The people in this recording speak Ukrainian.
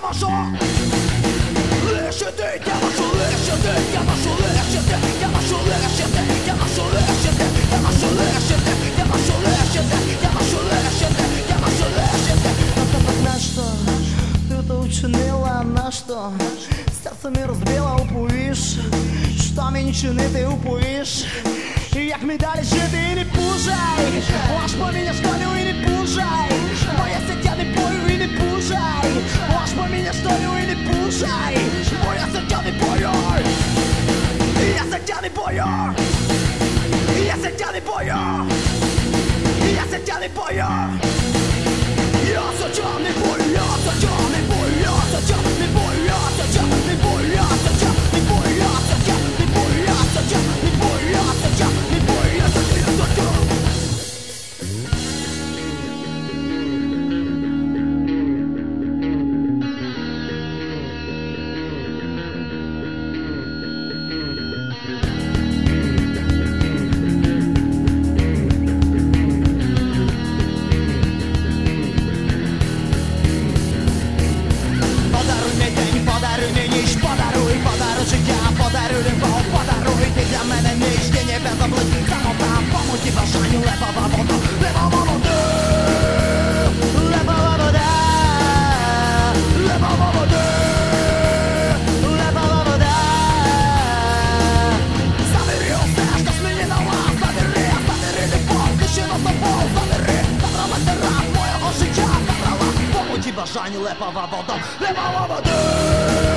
машу лишити, я машу лишити, я машу лишити, я машу лишити, я машу лишити, я машу лишити, я машу лишити, я машу лишити, я машу лишити. На что ты это учинила, на что серце не розбила, уповіш, що мені чинити, уповіш, як ми далі жити, і не пужай, аж поміняш долю і не пужай, моє серця не бою і не пужай, аж поміняш долю і не пужай, моє серця не бою, я серця не бою, я серця не бою, я серця не бою. Я серця не бою, я серця не бою, я серця не бою, я серця не бою, я серця не бою, я серця не бою, я серця не бою, я серця не бою, я серця не бою. Подаруй мені ніч, подаруй життя, подаруй любов, подаруй ти для мене ніч, ти не без обличчя, самота, помоті бажанню, лепова вода, лепова вода, лепова вода, лепова вода, лепова вода. Забери усе, що змінила вас, забери любов, лишила собою, забрала терап моєго життя, забрала помоті бажанню, лепова вода, лепова вода.